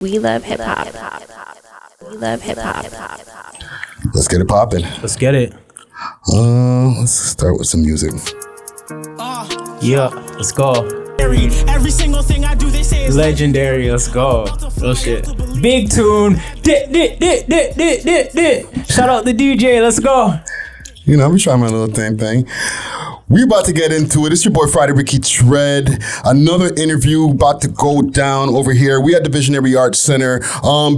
We love hip hop. We love hip hop. Let's get it popping. Let's get it. Let's start with some music. Yeah, let's go. Every single thing I do, they say is Legendary, let's go. Real shit. Big tune. Shout out the DJ, let's go. You know, I'm trying my little thing. We about to get into it. It's your boy Friday Ricky Tread. Another interview about to go down over here. We at the Visionary Arts Center.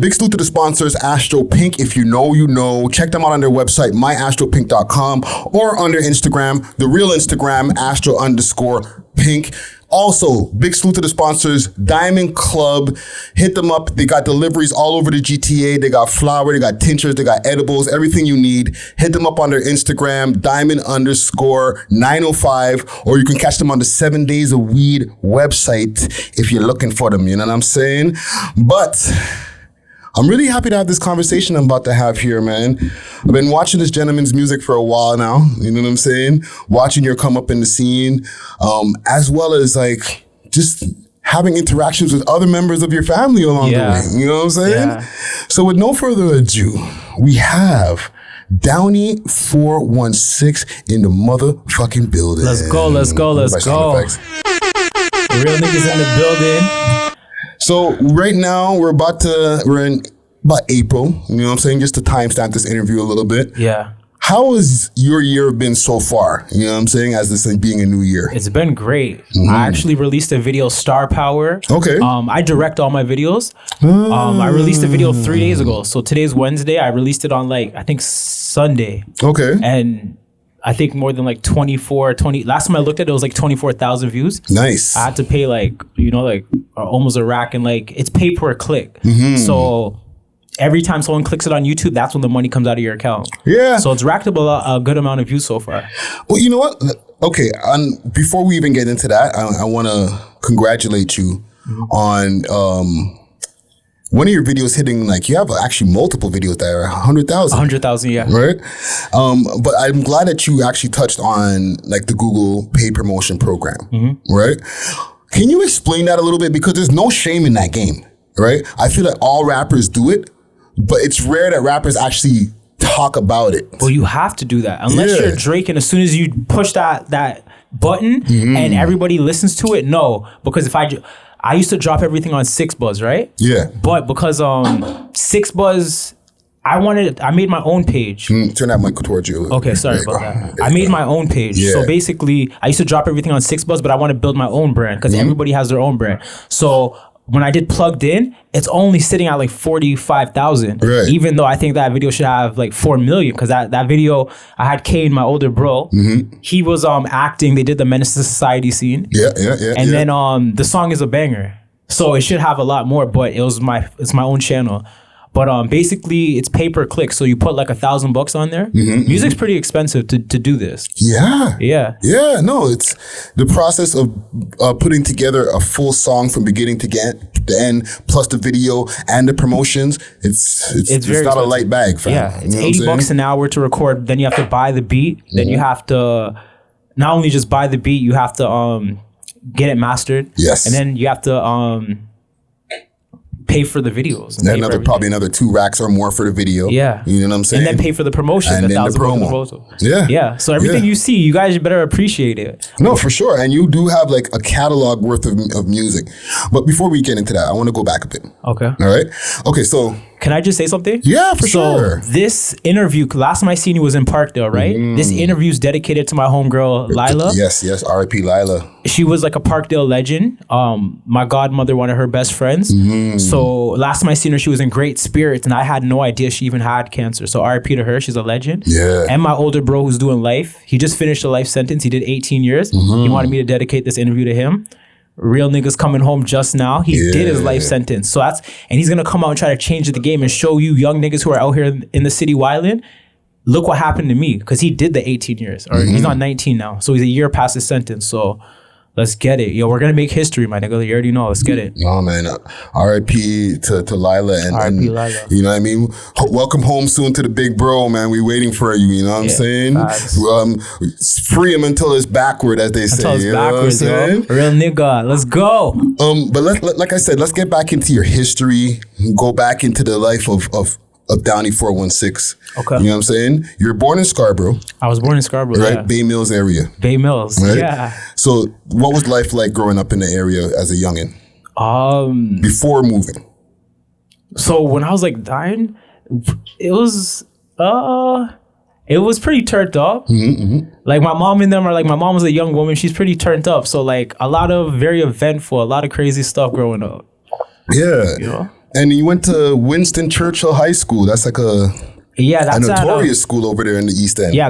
Big salute to the sponsors, Astro Pink. If you know, you know. Check them out on their website, myastropink.com, or on their Instagram, the real Instagram, astro_pink. Also, big salute to the sponsors, Diamond Club. Hit them up. They got deliveries all over the GTA. They got flour, they got tinctures, they got edibles, everything you need. Hit them up on their Instagram, diamond_905, or you can catch them on the 7 Days of Weed website if you're looking for them, you know what I'm saying? But I'm really happy to have this conversation I'm about to have here, man. I've been watching this gentleman's music for a while now, you know what I'm saying? Watching your come up in the scene, as well as like just having interactions with other members of your family along the way, you know what I'm saying? Yeah. So with no further ado, we have DOWNEY 416 in the motherfucking building. Let's go. Real niggas in the building. So right now we're in about April, you know what I'm saying? Just to timestamp this interview a little bit. Yeah. How has your year been so far? You know what I'm saying? As this being a new year. It's been great. I actually released a video, Star Power. Okay. I direct all my videos. I released a video 3 days ago. So today's Wednesday. I released it on I think Sunday. Okay. And I think more than 20. Last time I looked at it, it was 24,000 views. Nice. I had to pay almost a rack, and it's pay per click. So every time someone clicks it on YouTube, that's when the money comes out of your account. Yeah. So it's racked up a good amount of views so far. Well, you know what? Okay. Before we even get into that, I want to congratulate you on one of your videos hitting, you have actually multiple videos that are 100,000. 100,000, yeah. Right? But I'm glad that you actually touched on the Google paid promotion program, right? Can you explain that a little bit? Because there's no shame in that game, right? I feel like all rappers do it, but it's rare that rappers actually talk about it. Well, you have to do that. Unless you're Drake, and as soon as you push that button and everybody listens to it, no. Because if I used to drop everything on 6buzz, right? Yeah. But because 6buzz, I made my own page. Turn that mic towards you. Okay, sorry about that. I made my own page. Yeah. So basically, I used to drop everything on 6buzz, but I want to build my own brand because everybody has their own brand. So when I did Plugged In, it's only sitting at 45,000. Right. Even though I think that video should have 4 million, because that video, I had Kane, my older bro. He was acting. They did the Menace to Society scene. Yeah. And then the song is a banger, so it should have a lot more. But it's my own channel. But basically, it's pay per click. So you put $1,000 on there. Music's pretty expensive to do this. Yeah. No, it's the process of putting together a full song from beginning to the end, plus the video and the promotions. It's not expensive. A light bag, fam. Yeah, it's You know what I'm $80 an hour to record. Then you have to buy the beat. Then you have to not only just buy the beat, you have to get it mastered. Yes. And then you have to pay for the videos. And probably another 2 racks or more for the video. Yeah. You know what I'm saying? And then pay for the promotion. And then the promo. Yeah. So everything you see, you guys better appreciate it. No, for sure. And you do have a catalog worth of music. But before we get into that, I want to go back a bit. Okay. All right? Okay, so can I just say something? Yeah, for sure. This interview, last time I seen you was in Parkdale, right? This interview is dedicated to my homegirl, Lila. Yes. R.I.P. Lila. She was a Parkdale legend. My godmother, one of her best friends. So last time I seen her, she was in great spirits, and I had no idea she even had cancer. So R.I.P. to her. She's a legend. Yeah. And my older bro who's doing life. He just finished a life sentence. He did 18 years. He wanted me to dedicate this interview to him. Real niggas coming home just now. He did his life sentence. So and he's gonna come out and try to change the game and show you young niggas who are out here in the city wilding. Look what happened to me, because he did the 18 years, or he's not 19 now, so he's a year past his sentence. So Let's get it. Yo, we're going to make history, my nigga. You already know. Let's get it. Oh, man. R.I.P. to Lila. And R.I.P. Lila. You know what I mean? Welcome home soon to the big bro, man. We waiting for you. You know what I'm saying? Free him until it's backward, as they say. Until it's backwards, yo. Real nigga. Let's go. But like I said, let's get back into your history. Go back into the life of Downey 416. Okay. You know what I'm saying? You were born in Scarborough. I was born in Scarborough, right? Yeah. Bay Mills area. Bay Mills, right? Yeah. So what was life like growing up in the area as a youngin'? Before moving? So when I was like 9, it was pretty turned up. Like my mom and them are like, my mom was a young woman. She's pretty turned up. So like a lot of very eventful, a lot of crazy stuff growing up. Yeah. You know? And you went to Winston Churchill High School. That's like a notorious school over there in the East End. Yeah,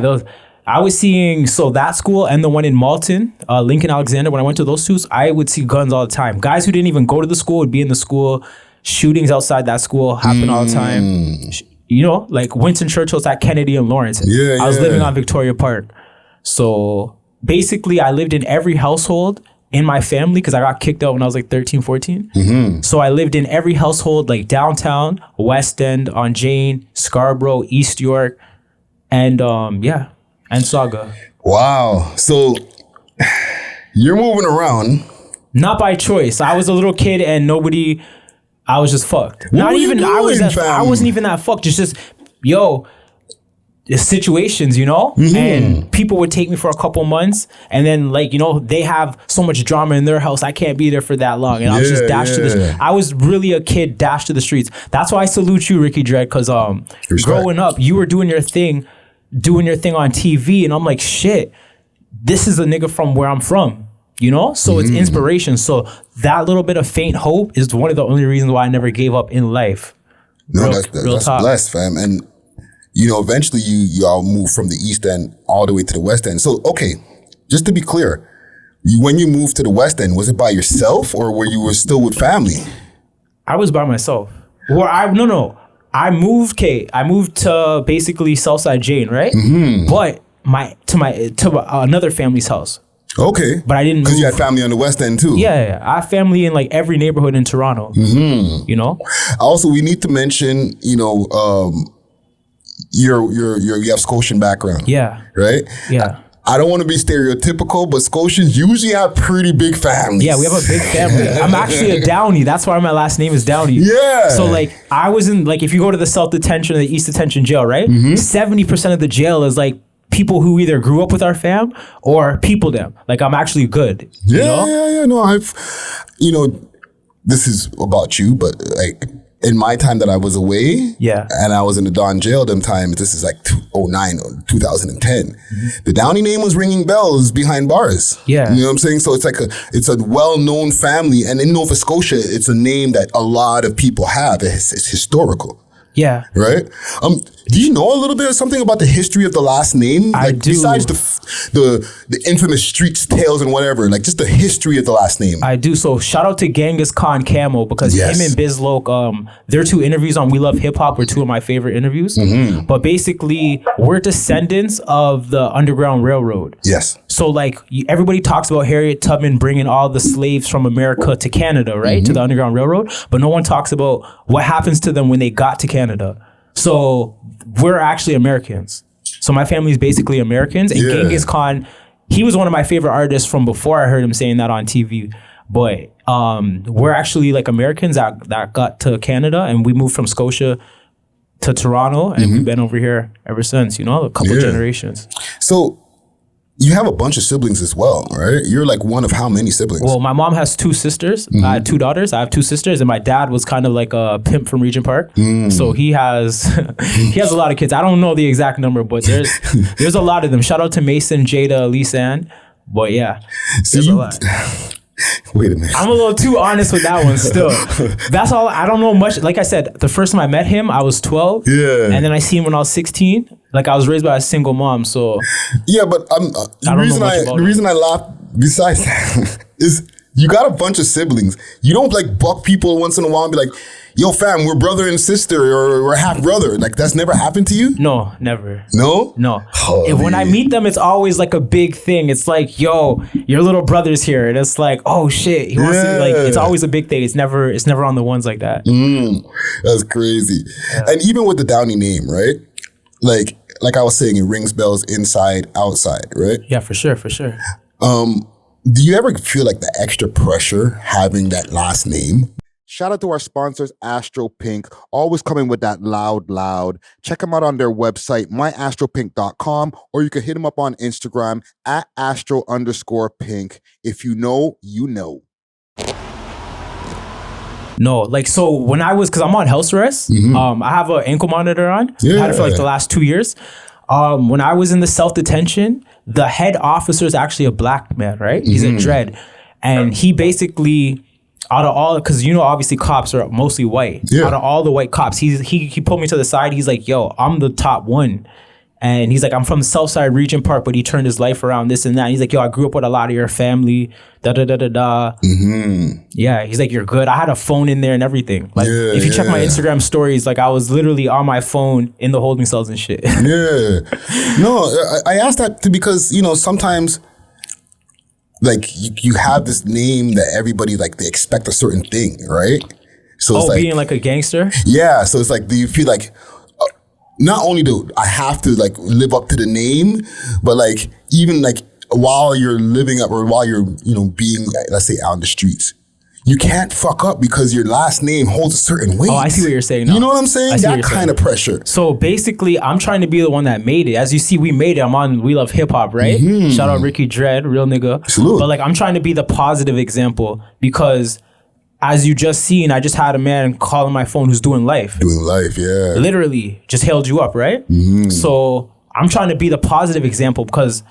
I was seeing, so that school and the one in Malton, Lincoln Alexander, when I went to those two, I would see guns all the time. Guys who didn't even go to the school would be in the school. Shootings outside that school happen all the time. You know, like Winston Churchill's at Kennedy and Lawrence. I was living on Victoria Park. So basically, I lived in every household in my family because I got kicked out when I was like 13, 14. So I lived in every household, like downtown, West End, on Jane, Scarborough, East York, and and Saga. Wow. So you're moving around. Not by choice. I was a little kid and I was just fucked. I wasn't even that fucked. Just situations, you know, and people would take me for a couple months, and then like, you know, they have so much drama in their house, I can't be there for that long, and I was just dashed to the. I was really a kid dashed to the streets. That's why I salute you, Ricky Dredd, because growing up, you were doing your thing on TV, and I'm like, shit, this is a nigga from where I'm from, you know. So it's inspiration. So that little bit of faint hope is one of the only reasons why I never gave up in life. No, that's blessed, fam, and. You know, eventually you all move from the East End all the way to the West End. So, okay, just to be clear, when you moved to the West End, was it by yourself or were you still with family? I was by myself. I moved to basically Southside Jane, right? But to another family's house. Okay. But I didn't because you had family on the West End too. Yeah, I have family in like every neighborhood in Toronto. You know. Also, we need to mention, you know, you have Scotian background. Yeah. Right? Yeah. I don't want to be stereotypical, but Scotians usually have pretty big families. Yeah, we have a big family. I'm actually a Downey. That's why my last name is Downey. Yeah. So like I was in, like, if you go to the South Detention or the East Detention jail, right? 70% of the jail is like people who either grew up with our fam or people them. Like I'm actually good. Yeah, you know? No, this is about you, but like in my time that I was away, and I was in the Don jail them times, this is like 2009 or 2010, the Downey name was ringing bells behind bars. Yeah. You know what I'm saying? So it's a well-known family, and in Nova Scotia, it's a name that a lot of people have. It's historical. Yeah. Right? Do you know a little bit of something about the history of the last name? I do. Besides the infamous streets tales and whatever, like just the history of the last name. I do. So shout out to Genghis Khan Camo, because him and Bizloke, their two interviews on We Love Hip Hop were two of my favorite interviews. But basically, we're descendants of the Underground Railroad. Yes. So like everybody talks about Harriet Tubman bringing all the slaves from America to Canada, right? To the Underground Railroad. But no one talks about what happens to them when they got to Canada. So we're actually Americans. So my family is basically Americans. And Genghis Khan, he was one of my favorite artists from before I heard him saying that on TV. But we're actually like Americans that got to Canada, and we moved from Scotia to Toronto, and we've been over here ever since, you know, a couple generations. So you have a bunch of siblings as well, right? You're like one of how many siblings? Well, my mom has 2 sisters. I had 2 daughters. I have 2 sisters, and my dad was kind of like a pimp from Regent Park. So he has a lot of kids. I don't know the exact number, but there's a lot of them. Shout out to Mason, Jada, Lisa Ann. But yeah, there's a lot. Wait a minute. I'm a little too honest with that one still. That's all. I don't know much. Like I said, the first time I met him, I was 12. Yeah. And then I seen him when I was 16. Like I was raised by a single mom, so. Yeah, but the reason I laugh besides that is you got a bunch of siblings. You don't like buck people once in a while and be like, yo fam, we're brother and sister or we're half brother. Like that's never happened to you? No, never. No? No. When I meet them, it's always like a big thing. It's like, yo, your little brother's here. And it's like, oh shit. He wants to, like, it's always a big thing. It's never on the ones like that. That's crazy. Yeah. And even with the DOWNEY name, right? Like I was saying, it rings bells inside, outside, right? Yeah, for sure. Do you ever feel like the extra pressure having that last name? Shout out to our sponsors, Astro Pink, always coming with that loud. Check them out on their website, myastropink.com, or you can hit them up on Instagram at astro_pink. If you know, you know. No, like, so when I was, because I'm on house arrest, I have an ankle monitor on. I had it for like the last 2 years. When I was in the self-detention, the head officer is actually a black man, right? He's a dread. And he basically, out of all, because you know, obviously cops are mostly white. Yeah. Out of all the white cops, he pulled me to the side. He's like, yo, I'm the top one. And he's like, I'm from the Southside Region Park, but he turned his life around, this and that. And he's like, yo, I grew up with a lot of your family, da-da-da-da-da. Yeah, he's like, you're good. I had a phone in there and everything. Like, if you check my Instagram stories, like, I was literally on my phone in the holding cells and shit. Yeah. No, I asked that because, you know, sometimes, like, you have this name that everybody, like, they expect a certain thing, right? So it's like, being like a gangster? Yeah, so it's like, do you feel like, not only do I have to like live up to the name, but like even like while you're living up or while you're, you know, being, let's say, out in the streets, you can't fuck up because your last name holds a certain weight. Oh, I see what you're saying now. You know what I'm saying? That kind of pressure. So basically, I'm trying to be the one that made it. As you see, we made it. I'm on We Love Hip Hop, right? Shout out Ricky Dread, real nigga. Salute. But like, I'm trying to be the positive example because as you just seen, I just had a man calling my phone who's doing life. Yeah. Literally, just hailed you up, right? So I'm trying to be the positive example because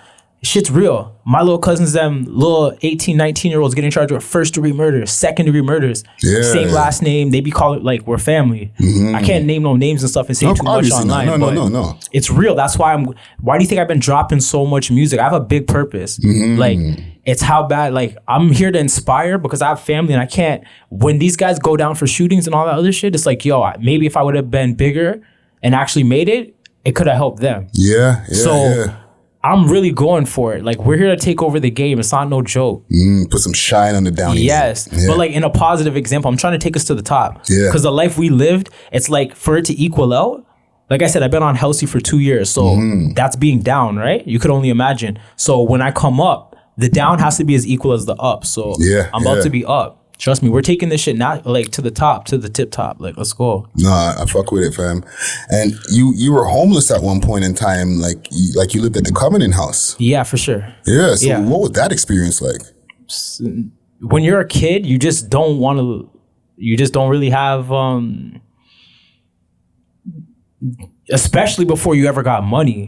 shit's real. My little cousins, them little 18, 19-year-olds getting charged with first-degree murders, second-degree murders. Yeah. Same last name. They be calling like we're family. I can't name no names and stuff and say too much online. No. It's real. That's why why do you think I've been dropping so much music? I have a big purpose. Like, it's how bad, like, I'm here to inspire because I have family and I can't, when these guys go down for shootings and all that other shit, it's like, yo, maybe if I would have been bigger and actually made it, it could have helped them. So I'm really going for it. Like, we're here to take over the game. It's not no joke. Put some shine on the DOWNEY. Yes. But like in a positive example, I'm trying to take us to the top. Because the life we lived, it's like for it to equal out. Like I said, I've been on Healthy for 2 years. So that's being down, right? You could only imagine. So when I come up, the down has to be as equal as the up. So I'm about to be up. Trust me, we're taking this shit not like to the top, to the tip top. Like, let's go. Nah, I fuck with it, fam. And you were homeless at one point in time, like you lived at the Covenant House. Yeah, for sure. Yeah. So what was that experience like? When you're a kid, you just don't want to. You just don't really have. Especially before you ever got money.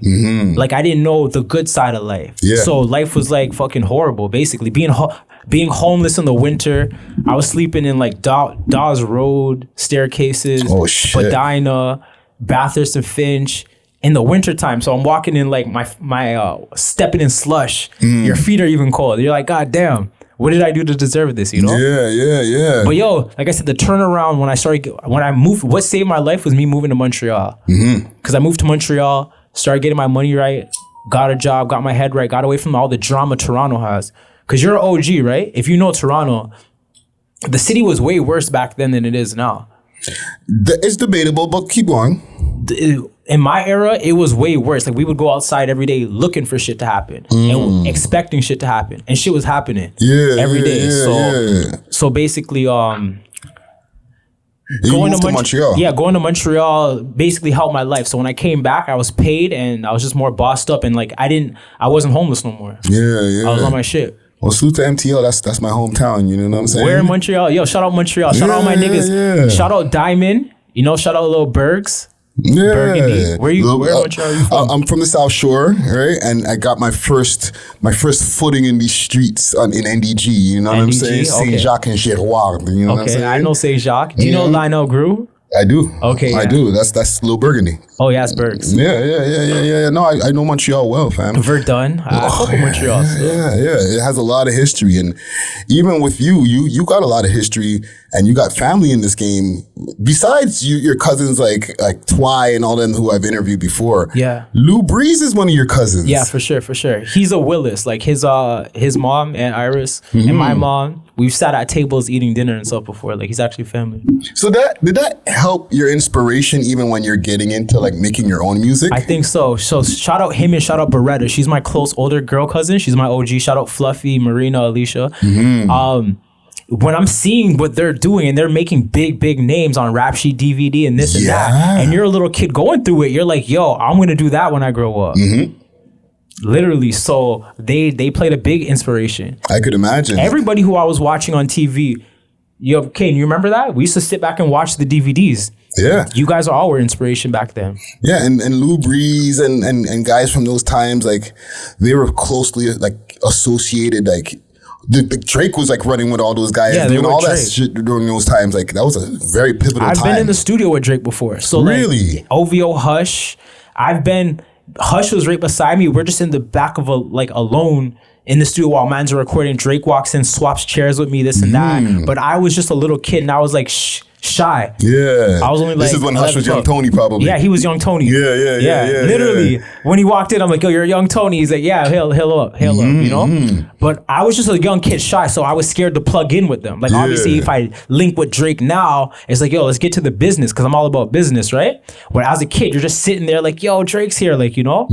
Like, I didn't know the good side of life. So life was like fucking horrible, basically. Being homeless in the winter, I was sleeping in like Dawes Road, staircases, Spadina, Bathurst and Finch in the wintertime. So I'm walking in like my stepping in slush. Your feet are even cold. You're like, God damn. What did I do to deserve this, you know? Yeah. But yo, like I said, the turnaround when I moved, what saved my life was me moving to Montreal. Because I moved to Montreal, started getting my money right, got a job, got my head right, got away from all the drama Toronto has. Because you're an OG, right? If you know Toronto, the city was way worse back then than it is now. It's debatable, but keep going. In my era, it was way worse. Like, we would go outside every day looking for shit to happen and expecting shit to happen, and shit was happening every day. So basically, going to Montreal. Yeah, going to Montreal basically helped my life. So when I came back, I was paid and I was just more bossed up, and like I wasn't homeless no more. I was on my shit. Well, salute to MTL. That's my hometown. You know what I'm saying? Where in Montreal? Yo, shout out Montreal. Shout out all my niggas. Shout out Diamond. You know, shout out Lil Bergs. Burgundy. Where in Montreal are you from? I'm from the South Shore, right? And I got my first footing in these streets in NDG. You know what I'm saying? Saint Jacques and Giroir. You know what I'm saying? I know Saint Jacques. Do you know Lionel Grew? I do. Okay, I do. That's Lil Burgundy. Oh yeah, it's Bergs. Yeah. No, I know Montreal well, fam. Verdun. I fuck with Montreal. So. Yeah. It has a lot of history, and even with you got a lot of history, and you got family in this game. Besides your cousins like Twy and all them who I've interviewed before. Yeah. Luu Breeze is one of your cousins. Yeah, for sure. He's a Willis. Like his mom and Iris and my mom. We've sat at tables eating dinner and stuff before. Like he's actually family. So did that help your inspiration even when you're getting into like making your own music? I think so. So shout out him and shout out Beretta. She's my close older girl cousin. She's my OG. Shout out Fluffy, Marina, Alicia. When I'm seeing what they're doing and they're making big names on Rap Sheet DVD and this and that, and you're a little kid going through it, you're like, yo, I'm gonna do that when I grow up. Literally. So they played a big inspiration. I could imagine. Everybody who I was watching on TV, yo, Kane, you remember that? We used to sit back and watch the DVDs. Yeah. You guys are all our inspiration back then. Yeah, and Luu Breeze and guys from those times, like they were closely like associated, like the Drake was like running with all those guys, doing all that shit during those times. Like that was a very pivotal time. I've been in the studio with Drake before. So really? Like, OVO Hush. Hush was right beside me. We're just in the back of alone in the studio while man's are recording. Drake walks in, swaps chairs with me, this and that. But I was just a little kid and I was like shy. Yeah. I was only like, this is when Hush was Young Tony probably. Yeah, he was Young Tony. Yeah. Literally, when he walked in, I'm like, yo, you're Young Tony. He's like, yeah, hail up, you know? But I was just a young kid, shy, so I was scared to plug in with them. Like, obviously, if I link with Drake now, it's like, yo, let's get to the business, because I'm all about business, right? But as a kid, you're just sitting there like, yo, Drake's here, like, you know?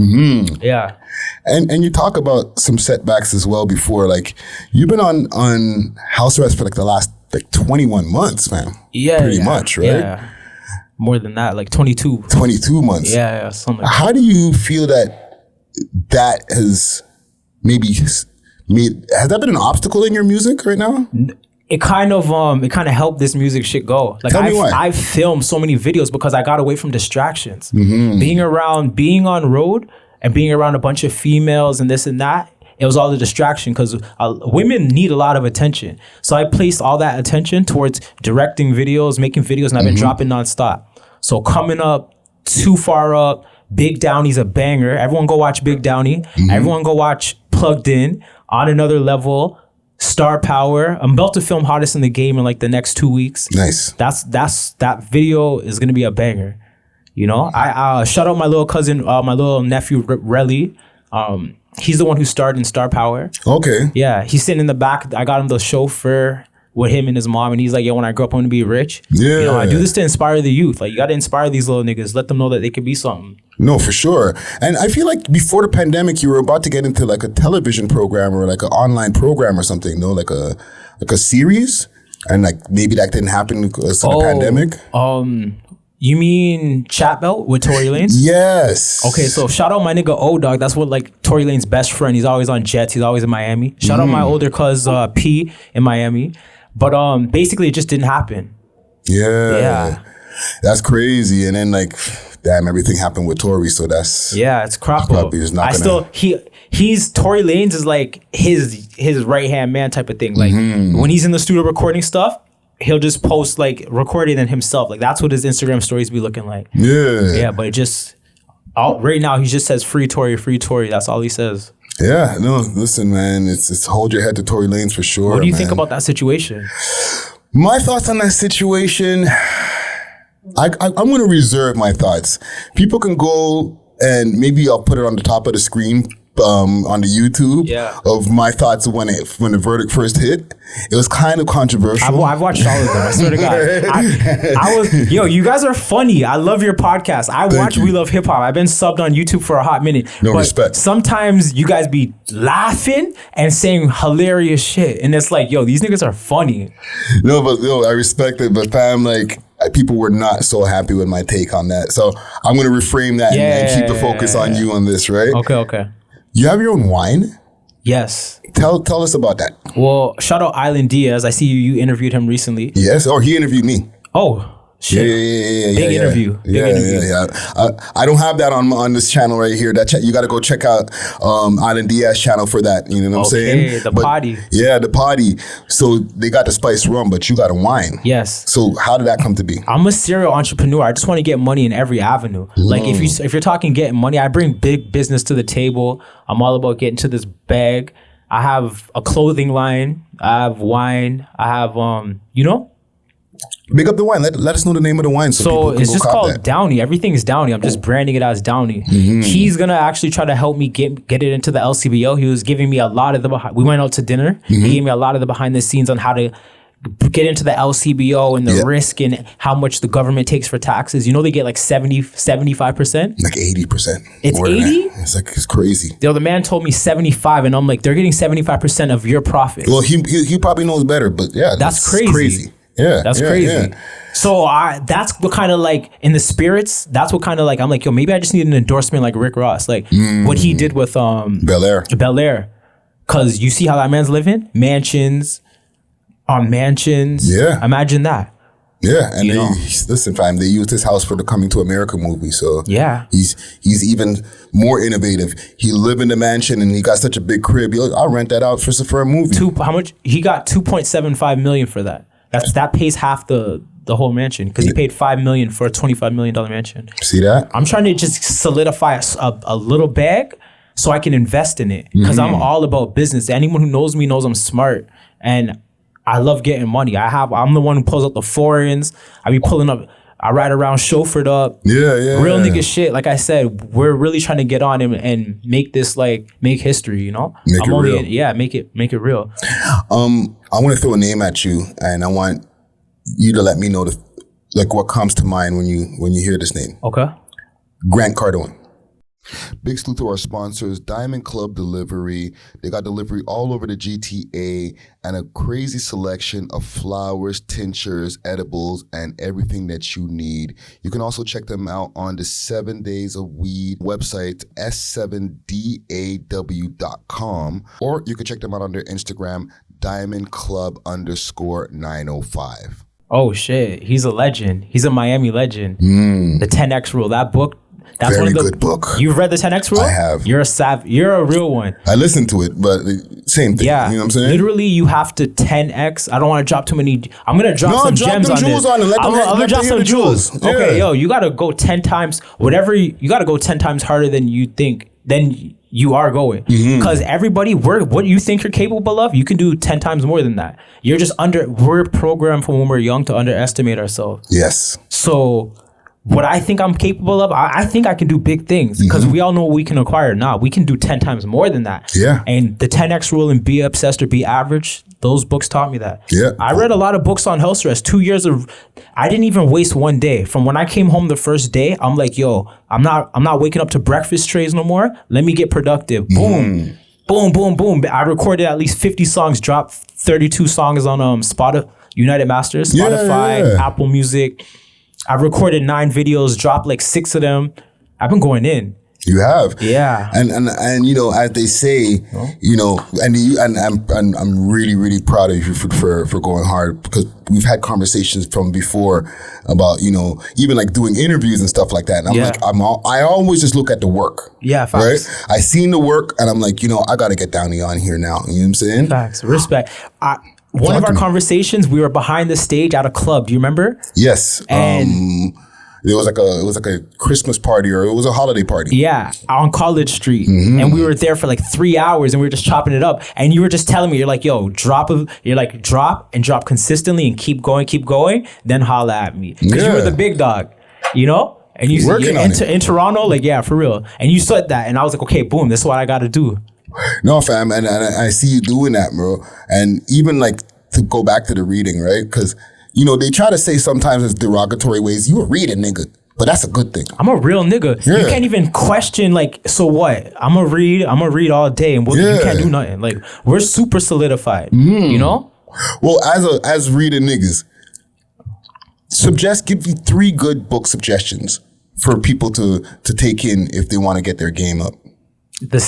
Yeah. And you talk about some setbacks as well before. Like, you've been on house arrest for like the last 21 months, man. Yeah. Pretty much, right? Yeah. More than that, like 22. 22 months. Yeah, something like that. How do you feel that has maybe has that been an obstacle in your music right now? It kind of helped this music shit go. Like I filmed so many videos because I got away from distractions. Being on road and being around a bunch of females and this and that, it was all the distraction because women need a lot of attention. So I placed all that attention towards directing videos, making videos, and I've been dropping nonstop. So coming up, Too Far Up, Big Downey's a banger. Everyone go watch Big Downey. Everyone go watch Plugged In, On Another Level, Star Power. I'm about to film Hottest in the Game in like the next 2 weeks. Nice. That video is gonna be a banger. You know, I shout out my little cousin, my little nephew Relly. He's the one who starred in Star Power. Okay. Yeah, he's sitting in the back. I got him the chauffeur with him and his mom, and he's like, yo, when I grow up, I'm gonna be rich. Yeah. You know, I do this to inspire the youth. Like, you gotta inspire these little niggas. Let them know that they could be something. No, for sure. And I feel like before the pandemic, you were about to get into like a television program or like an online program or something, no? Like a series? And like maybe that didn't happen because of the pandemic? You mean Chat Belt with Tory Lanez? Yes. Okay, so shout out my nigga O-Dog. That's what like Tory Lanez's best friend. He's always on jets. He's always in Miami. Shout out my older cuz P in Miami. But basically it just didn't happen. Yeah. That's crazy. And then like, damn, everything happened with Tory. So that's it's crap. He's Tory Lanez is like his right hand man type of thing. Like when he's in the studio recording stuff, he'll just post like recording it himself. Like that's what his Instagram stories be looking like. Yeah, but it just right now he just says free Tory. That's all he says. Yeah, no, listen, man, it's hold your head to Tory Lanez for sure. What do you think about that situation? My thoughts on that situation, I'm going to reserve my thoughts. People can go and maybe I'll put it on the top of the screen on the YouTube of my thoughts when the verdict first hit. It was kind of controversial. I've watched all of them. I swear to God. I was, you guys are funny. I love your podcast. I watch We Love Hip Hop. I've been subbed on YouTube for a hot minute. No respect. Sometimes you guys be laughing and saying hilarious shit. And it's like, these niggas are funny. No, but I respect it. But fam, like, people were not so happy with my take on that. So I'm going to reframe that and keep the focus on you on this, right? Okay. You have your own wine? Yes. Tell us about that. Well, shout out Island Diaz. I see you interviewed him recently. Yes, or he interviewed me. Oh, Shit. Big interview. Big interview. I don't have that on this channel right here. You got to go check out Island Diaz channel for that. You know what I'm saying? The potty. Yeah, the potty. So they got the spice rum, but you got a wine. Yes. So how did that come to be? I'm a serial entrepreneur. I just want to get money in every avenue. Like if you're talking getting money, I bring big business to the table. I'm all about getting to this bag. I have a clothing line. I have wine. I have Big up the wine. Let us know the name of the wine so people can it's go just cop called that. DOWNEY. Everything is DOWNEY. I'm just branding it as DOWNEY. He's gonna actually try to help me get it into the LCBO. He was giving me a lot of we went out to dinner. He gave me a lot of the behind the scenes on how to get into the LCBO and the risk and how much the government takes for taxes. You know, they get like 75%. Like 80%. It's 80? It's crazy. The man told me 75, and I'm like, they're getting 75% of your profit. Well, he probably knows better, but yeah, that's crazy. Yeah, that's crazy. Yeah. So that's what kind of like in the spirits. That's what kind of like I'm like, yo, maybe I just need an endorsement like Rick Ross, like what he did with Bel Air, because you see how that man's living, mansions on mansions. Yeah, imagine that. Yeah, and listen, fam, they used his house for the Coming to America movie. So yeah, he's even more innovative. He live in the mansion and he got such a big crib. I'll rent that out for a movie. How much? He got $2.75 million for that. That pays half the whole mansion because he paid $5 million for a $25 million mansion. See that? I'm trying to just solidify a little bag so I can invest in it because I'm all about business. Anyone who knows me knows I'm smart and I love getting money. I'm the one who pulls up the foreigns. I be pulling up. I ride around chauffeured up. Yeah. Real nigga shit. Like I said, we're really trying to get on and make this make history. You know, make it real. Make it real. I want to throw a name at you, and I want you to let me know what comes to mind when you hear this name. Okay. Grant Cardone. Big salute to our sponsors, Diamond Club Delivery. They got delivery all over the GTA and a crazy selection of flowers, tinctures, edibles, and everything that you need. You can also check them out on the 7 Days of Weed website, s7daw.com, or you can check them out on their Instagram, diamondclub_905. Oh shit, he's a legend. He's a Miami legend. The 10X Rule, that book. That's Very one of the good book. You've read the 10X Rule? I have. You're a real one. I listened to it, but same thing. Yeah. You know what I'm saying? Literally, you have to 10X. I don't want to drop too many. I'm going to drop some gems on this. I'm going to drop some jewels. Yeah. Okay, yo, you got to go 10 times, you got to go 10 times harder than you think, than you are going. Because everybody, what you think you're capable of, you can do 10 times more than that. We're programmed from when we're young to underestimate ourselves. Yes. So what I think I'm capable of, I think I can do big things because we all know what we can acquire now. We can do 10 times more than that. Yeah. And the 10X Rule and Be Obsessed or Be Average, those books taught me that. Yeah. I read a lot of books on HousevArrest. 2 years I didn't even waste one day. From when I came home the first day, I'm like, yo, I'm not waking up to breakfast trays no more. Let me get productive. Boom. Boom, boom, boom. I recorded at least 50 songs, dropped 32 songs on Spotify, United Masters, Spotify, Apple Music. I've recorded 9 videos, dropped like 6 of them. I've been going in. You have, yeah, and as they say, and I'm really proud of you for going hard because we've had conversations from before about even like doing interviews and stuff like that. And I'm like I always just look at the work. Yeah, facts. Right. I seen the work and I'm like I got to get DOWNEY on here now. You know what I'm saying? Facts, respect. One of our conversations, we were behind the stage at a club. Do you remember? Yes. And it was like a Christmas party or it was a holiday party. Yeah, on College Street. And we were there for like 3 hours and we were just chopping it up. And you were just telling me, you're like, yo, drop and drop consistently and keep going, then holla at me. Because you were the big dog, And you working on it. In Toronto, like, yeah, for real. And you said that. And I was like, okay, boom, this is what I got to do. No, fam, and I see you doing that, bro. And even like to go back to the reading, right? Because they try to say sometimes it's derogatory ways. You a reading nigga, but that's a good thing. I'm a real nigga. Yeah. You can't even question like, so what? I'm gonna read all day, and you can't do nothing. Like we're super solidified, Well, as reading niggas, give me 3 good book suggestions for people to take in if they want to get their game up. The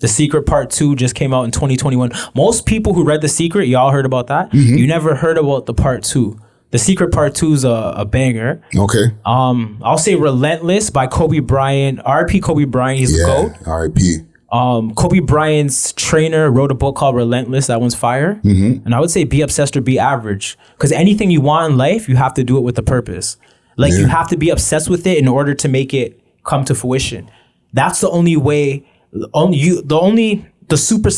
Secret Part 2 just came out in 2021. Most people who read The Secret, y'all heard about that. You never heard about the Part 2. The Secret Part 2 is a banger. Okay. I'll say Relentless by Kobe Bryant. R.I.P. Kobe Bryant. He's the GOAT. R.I.P. Kobe Bryant's trainer wrote a book called Relentless. That one's fire. And I would say Be Obsessed or Be Average. Because anything you want in life, you have to do it with a purpose. Like you have to be obsessed with it in order to make it come to fruition. That's the only way. The super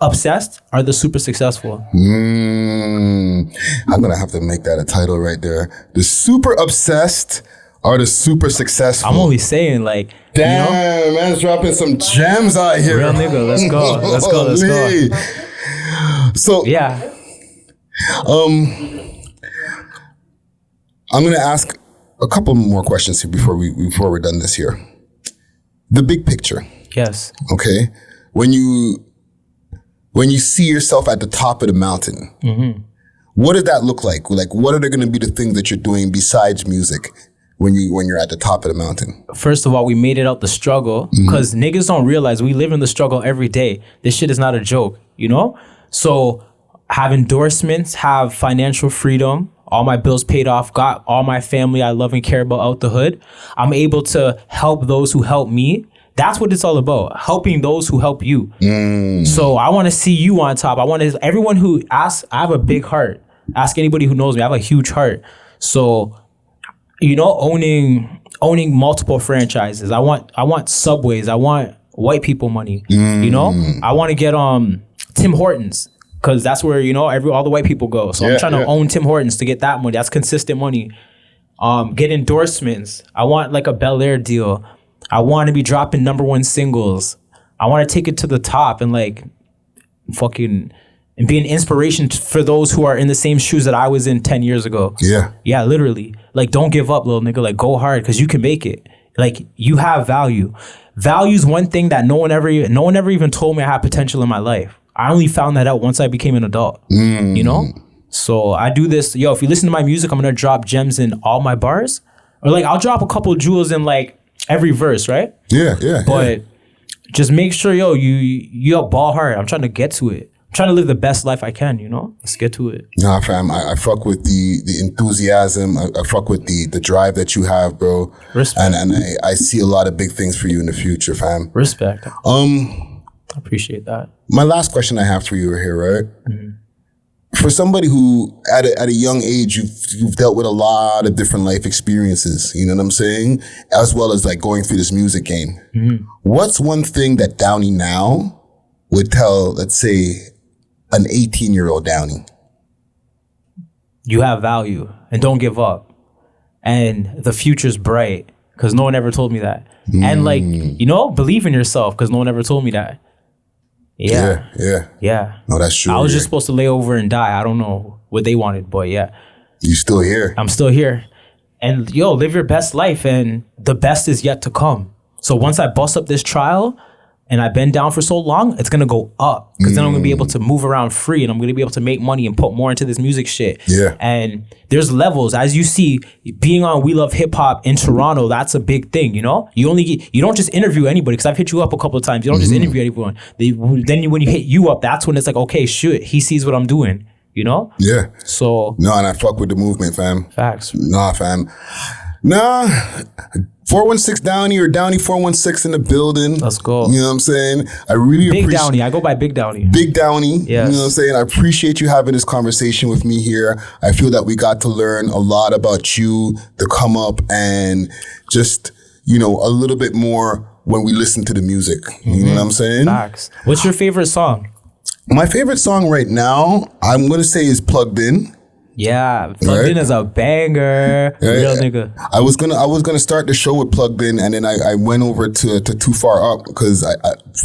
obsessed are the super successful. I'm gonna have to make that a title right there. The super obsessed are the super successful. I'm only saying, like, damn, man's dropping some gems out here. Real nigga, let's go. Let's go. So yeah. I'm gonna ask a couple more questions here before we're done this here. The big picture. Yes. Okay. When you see yourself at the top of the mountain, what does that look like? Like, what are going to be the things that you're doing besides music when you're at the top of the mountain? First of all, we made it out the struggle because niggas don't realize we live in the struggle every day. This shit is not a joke, you know? So have endorsements, have financial freedom, all my bills paid off, got all my family I love and care about out the hood. I'm able to help those who help me. That's what it's all about, helping those who help you. So I want to see you on top. I want to, everyone who asks, I have a big heart. Ask anybody who knows me, I have a huge heart. So, you know, owning multiple franchises. I want Subways. I want white people money. You know, I want to get Tim Hortons because that's where, you know, all the white people go. So I'm trying to own Tim Hortons to get that money. That's consistent money. Get endorsements. I want like a Bel Air deal. I want to be dropping #1 singles. I want to take it to the top and like fucking and be an inspiration for those who are in the same shoes that I was in 10 years ago. Yeah, literally. Like, don't give up, little nigga. Like, go hard because you can make it. Like, you have value. Value is one thing that no one ever even told me I had potential in my life. I only found that out once I became an adult. You know? So I do this. Yo, if you listen to my music, I'm gonna drop gems in all my bars, or like I'll drop a couple jewels in like every verse, right? But just make sure, yo, you ball hard. I'm trying to get to it. I'm trying to live the best life I can, you know? Let's get to it. Nah, fam, I fuck with the enthusiasm. I fuck with the drive that you have, bro. Respect. And I see a lot of big things for you in the future, fam. Respect. I appreciate that. My last question I have for you here, right? For somebody who at a young age, you've dealt with a lot of different life experiences, you know what I'm saying? As well as like going through this music game. What's one thing that Downey now would tell, let's say, an 18-year-old Downey? You have value and don't give up. And the future's bright because no one ever told me that. And like, you know, believe in yourself because no one ever told me that. Yeah. No, that's true. I was just supposed to lay over and die. I don't know what they wanted, but yeah. You still here. I'm still here. And yo, live your best life and the best is yet to come. So once I bust up this trial and I've been down for so long, it's gonna go up because then I'm gonna be able to move around free and I'm gonna be able to make money and put more into this music shit. And there's levels. As you see, being on We Love Hip Hop in Toronto, that's a big thing, you know? You don't just interview anybody because I've hit you up a couple of times. You don't just interview anyone. Then when you hit you up, that's when it's like, okay, shit, he sees what I'm doing, you know? So. No, and I fuck with the movement, fam. Facts. Nah, fam. Nah. 416 Downey or Downey 416 in the building. Let's go. You know what I'm saying? I really appreciate Big Downey. I go by Big Downey. Big Downey. Yes. You know what I'm saying? I appreciate you having this conversation with me here. I feel that we got to learn a lot about you, the come up, and just, you know, a little bit more when we listen to the music. You know what I'm saying? Facts. What's your favorite song? My favorite song right now, I'm going to say is Plugged In. Yeah, Plugged In is a banger. Real nigga. I was gonna start the show with Plugged In, and then I went over to Too Far Up because I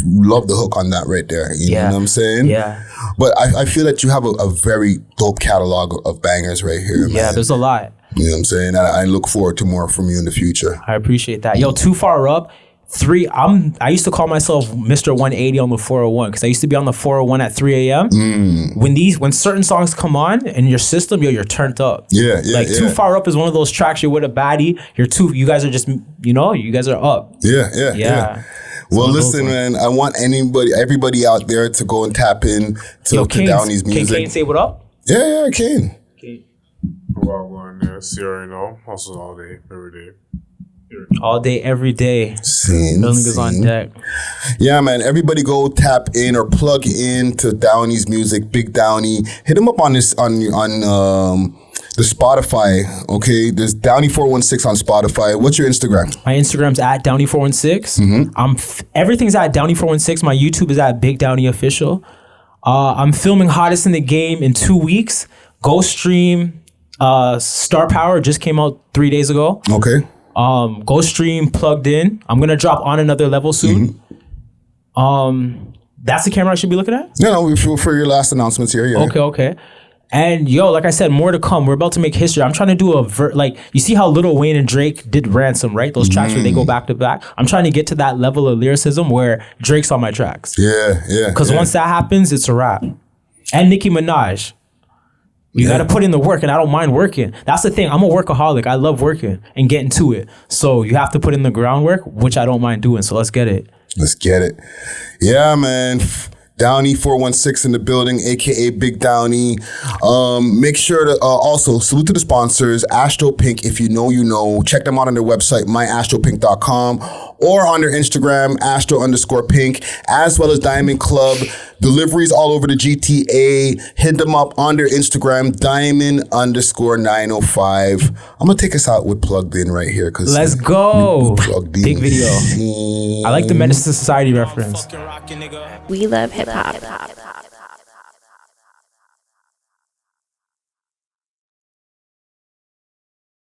love the hook on that right there. You know what I'm saying? Yeah. But I feel that you have a very dope catalog of bangers right here, man. Yeah, there's a lot. You know what I'm saying? I look forward to more from you in the future. I appreciate that. Yo, Too Far Up. I used to call myself Mr. 180 on the 401 because I used to be on the 401 at 3 a.m. When certain songs come on in your system, yo, you're turned up. Too Far Up is one of those tracks you're with a baddie. You guys are just, you know, you guys are up. Yeah. Well, listen, man, I want everybody out there to go and tap in to Downey's music. Can Kane say what up? Yeah, I can. Okay. Yes, you already know. Also all day, every day. All day, every day. Scene. Niggas on deck. Yeah, man. Everybody go tap in or plug in to Downey's music, Big Downey. Hit him up on this on the Spotify. Okay, there's Downey416 on Spotify. What's your Instagram? My Instagram's at Downey416. Everything's at Downey416. My YouTube is at Big Downey Official. I'm filming Hottest in the Game in 2 weeks. Go stream. Star Power just came out 3 days ago. Okay. Go stream Plugged In. I'm gonna drop On Another Level soon. That's the camera I should be looking at? No, for your last announcements here. Yeah. Okay. And yo, like I said, more to come. We're about to make history. I'm trying to do you see how Lil Wayne and Drake did Ransom, right? Those tracks where they go back to back. I'm trying to get to that level of lyricism where Drake's on my tracks. Yeah. Because once that happens, it's a wrap. And Nicki Minaj. You got to put in the work, and I don't mind working. That's the thing. I'm a workaholic. I love working and getting to it. So you have to put in the groundwork, which I don't mind doing. So let's get it. Yeah, man. Downey416 in the building, aka Big Downey. Make sure to also salute to the sponsors, Astro Pink. If you know, you know. Check them out on their website, myastropink.com, or on their Instagram, Astro_Pink, as well as Diamond Club. Deliveries all over the GTA. Hit them up on their Instagram, Diamond_905. I'm gonna take us out with Plugged In right here. Let's go. Big video. Scene. I like the Menace to Society reference. We love hip hop.